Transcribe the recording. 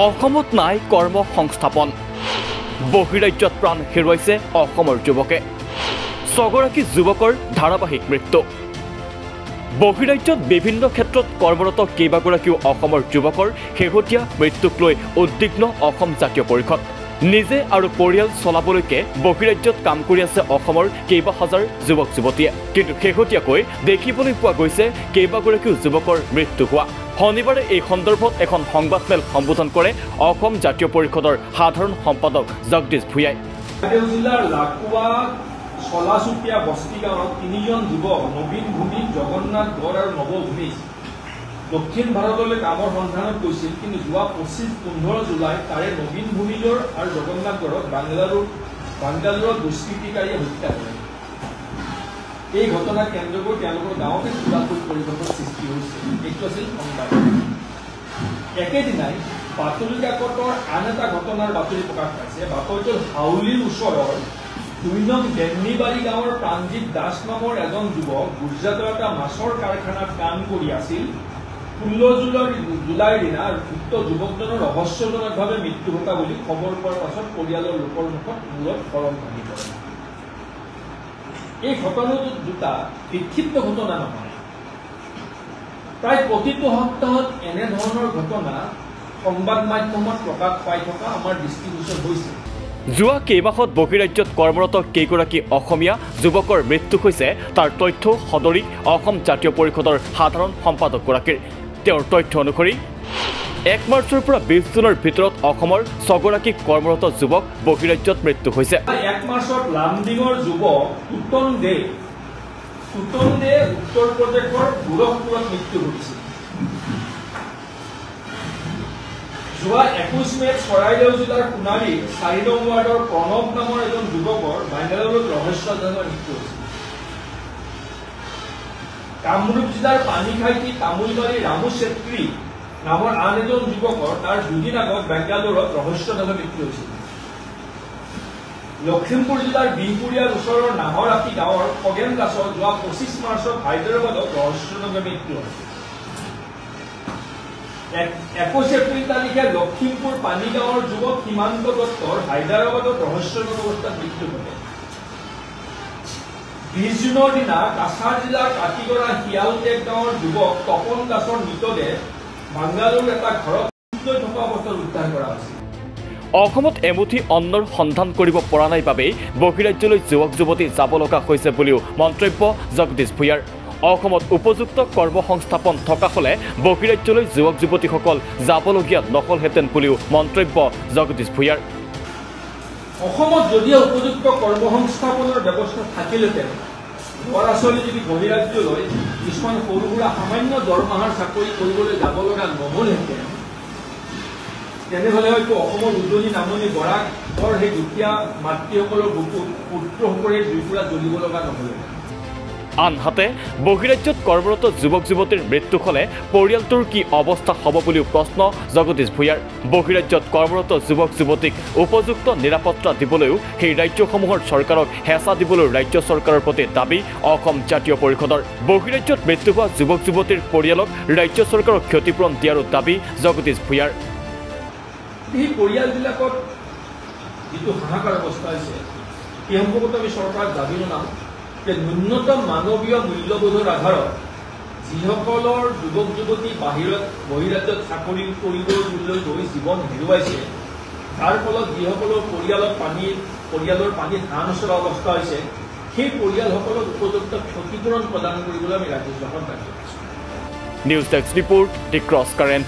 অসমত নাই কৰ্ম সংস্থাপন বহিৰাজ্যত প্ৰাণ হেৰুৱাইছে অসমৰ যুৱকে 6 গৰাকী যুৱকৰ ধাৰাবাহিক মৃত্যু বহিৰাজ্যত বিভিন্ন ক্ষেত্ৰত কৰ্মৰত কেইবাগৰাকীও অসমৰ যুৱকৰ শেহতীয়া মৃত্যুক লৈ উদ্বিগ্ন অসম জাতীয় পৰিষদ নিজে আৰু পৰিয়াল চলাবলৈকে বহিৰাজ্যত কাম কৰি আছে অসমৰ কেইবা হাজাৰ যুৱক যুৱতীয়ে কিন্তু শেহতীয়াকৈ দেখিবলৈ পোৱা গৈছে কেইবাগৰাকীও যুৱকৰ মৃত্যু হোৱা শনিবাৰে এই সন্দৰ্ভত এখন সংবাদমেল সম্বোধন কৰে অসম জাতীয় পৰিষদৰ সাধাৰণ সম্পাদক জগদীশ ভূঞাই জিলাৰ লাকুৱা চলাচুতীয়া বস্তি গাঁৱৰ 3জন যুৱক নবীন ভূমি জগন্নাথ গড় আৰু নৱভূমি দক্ষিণ ভাৰতলৈ কামৰ সন্ধানত গৈছিল কিন্তু যোৱা 15 জুলাই তাৰে নবীন ভূমিজৰ আৰু জগন্নাথ গড়ত বাংগালুৰুত দুষ্কৃতিকাৰীয়ে হত্যা কৰে এই ঘটনা কেন্দ্ৰ কৰি তেওঁলোকৰ গাঁৱতে চোৰাকৈ পৰিৱেশৰ সৃষ্টি হৈছে এইটো আছিল সংবাদ একেদিনাই বাতৰি কাকতৰ আন এটা ঘটনাৰ বাতৰি প্ৰকাশ পাইছে বাতৰিটোৰ হাউলিৰ ওচৰৰ 2 নং বেন্নিবাৰী গাঁৱৰ প্ৰাণজিৎ দাস নামৰ এজন যুৱক গুজৰাটৰ এটা মাছৰ কাৰখানাত কাম কৰি আছিল 16 জুলাইৰ দিনা উক্ত যুৱকজনৰ ৰহস্যজনকভাৱে মৃত্যু ঘটা বুলি খবৰ পোৱাৰ পাছত পৰিয়ালৰ লোকৰ মুখত মূৰত খৰম ভাঙি পৰে এই ঘটনাটো দুটা বিক্ষিপ্ত ঘটনা নহয় প্ৰায় প্ৰতিটো সপ্তাহত এনে ধৰণৰ ঘটনা সংবাদ মাধ্যমত প্ৰকাশ পাই থকা আমাৰ দৃষ্টিগোচৰ হৈছে যোৱা কেইমাহত বহিৰাজ্যত কৰ্মৰত কেইগৰাকী অসমীয়া যুৱকৰ মৃত্যু হৈছে তাৰ তথ্য সদৰি অসম জাতীয় পৰিষদৰ সাধাৰণ সম্পাদকগৰাকীৰ তেওঁৰ তথ্য অনুসৰি 1 মাৰ্চৰ পৰা 20 জুনৰ ভিতৰত অসমৰ 6 গৰাকী কৰ্মৰত যুৱক বহিৰাজ্যত মৃত্যু হৈছে 1 মাৰ্চত লামডিঙৰ যুৱক তুতন দে উত্তৰ প্ৰদেশৰ গোৰখপুৰত মৃত্যু ঘটিছিল যোৱা 21 মেত চৰাইদেউ জিলাৰ সোণাৰী 4 নং ৱাৰ্ডৰ প্ৰণৱ নামৰ এজন যুৱকৰ বাংগালুৰুত ৰহস্যজনক মৃত্যু হৈছিল কামৰূপ জিলাৰ পানীখাইটি তামুলবাৰী ৰামু চেত্ৰী নামৰ আন এজন যুৱকৰ তাৰ দুদিন আগত বেংগালুৰুত ৰহস্যজনক মৃত্যু হৈছিল লখিমপুৰ জিলাৰ বিহপুৰীয়াৰ ওচৰৰ নাহৰাতি গাঁৱৰ খগেন দাসৰ যোৱা 25 মাৰ্চত হায়দৰাবাদত ৰহস্যজনক মৃত্যু হৈছিল 21 এপ্ৰিল তাৰিখে লখিমপুৰ পানীগাঁৱৰ যুৱক সীমান্ত দত্তৰ হায়দৰাবাদত ৰহস্যজনক অৱস্থাত মৃত্যু ঘটে 20 জুনৰ দিনা কাছাৰ জিলাৰ কাটিগড়া শিয়ালটেক গাঁৱৰ যুৱক তপন দাসৰ মৃতদেহ বাংগালুৰুৰ এটা ঘৰত থকা অৱস্থাত উদ্ধাৰ কৰা হৈছিল অসমত এমুঠি অন্নৰ সন্ধান কৰিব পৰা নাই বাবে বহিৰাজ্যলৈ যুৱক যুৱতী যাব লগা হৈছে বুলিও মন্তব্য জগদীশ ভূঞাৰ অসমত উপযুক্ত কৰ্মসংস্থাপন থকা হলে বহিৰাজ্যলৈ যুৱক যুৱতীসকল যাবলগীয়া নহলহেঁতেন বুলিও মন্তব্য জগদীশ ভূঞাৰ অসমত যদিও উপযুক্ত কৰ্মসংস্থাপনৰ ব্যৱস্থা থাকিলেহেঁতেন ল'ৰা ছোৱালী যদি বহিৰাজ্যলৈ কিছুমান সৰু সুৰা সামান্য দৰমহাৰ চাকৰি কৰিবলৈ যাব লগা নহলহেঁতেন তেনেহ'লে হয়তো অসমৰ উজনি নামনি বৰাকৰ সেই দুখীয়া মাতৃসকলৰ বুকুত পুত্ৰসকলে জুইকুৰা জ্বলিব লগা নহলহেঁতেন আনহাতে বহিৰাজ্যত কৰ্মৰত যুৱক যুৱতীৰ মৃত্যু হলে পৰিয়ালটোৰ কি অৱস্থা হ'ব বুলিও প্ৰশ্ন জগদীশ ভূঞাৰ বহিৰাজ্যত কৰ্মৰত যুৱক যুৱতীক উপযুক্ত নিৰাপত্তা দিবলৈও সেই ৰাজ্যসমূহৰ চৰকাৰক হেঁচা দিবলৈ ৰাজ্য চৰকাৰৰ প্ৰতি দাবী অসম জাতীয় পৰিষদৰ বহিৰাজ্যত মৃত্যু হোৱা যুৱক যুৱতীৰ পৰিয়ালক ৰাজ্য চৰকাৰক ক্ষতিপূৰণ দিয়াৰো দাবী জগদীশ ভূঞাৰ এই পৰিয়ালবিলাকত যিটো হাহাকাৰ অৱস্থা হৈছে সেই সম্পৰ্কত আমি চৰকাৰক দাবী জনাম যে ন্যূনতম মানৱীয় মূল্যবোধৰ আধাৰত যিসকলৰ যুৱক যুৱতী বহিৰাজ্যত চাকৰি কৰিবলৈ গৈ জীৱন হেৰুৱাইছে তাৰ ফলত যিসকলৰ পৰিয়ালৰ পানীত হাঁহ নচৰা অৱস্থা হৈছে সেই পৰিয়ালসকলক উপযুক্ত ক্ষতিপূৰণ প্ৰদান কৰিবলৈ আমি ৰাজ্য চৰকাৰক দাবী কৰিছোঁ নিউজ ডেস্ক ৰিপোৰ্ট দি ক্ৰছ কাৰেণ্ট